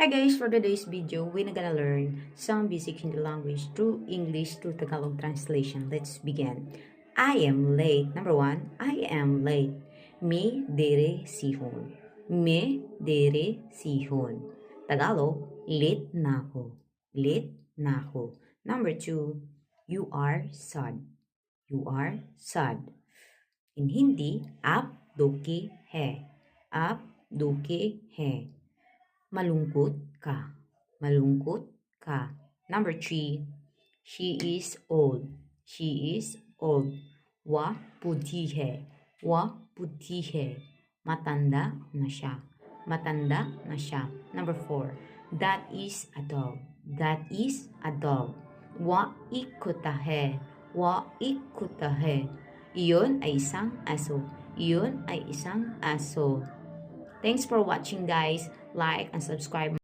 Hi guys, for today's video, we're gonna learn some basic Hindi language through English to Tagalog translation. Let's begin. I am late. Number one, I am late. Me dere sihon. Me dere sihon. Tagalog, late na ako. Late na ako. Number two, you are sad. You are sad. In Hindi, आप दुखी है. आप दुखी है. Malungkot ka. Malungkot ka. Number three, she is old. She is old. Wa budhi hai. Wa budhi hai. Matanda na siya. Matanda na siya. Number four, that is a dog. That is a dog. Wa ikuta hai. Wa ikuta hai. Iyon ay isang aso. Iyon ay isang aso. Thanks for watching guys. Like and subscribe.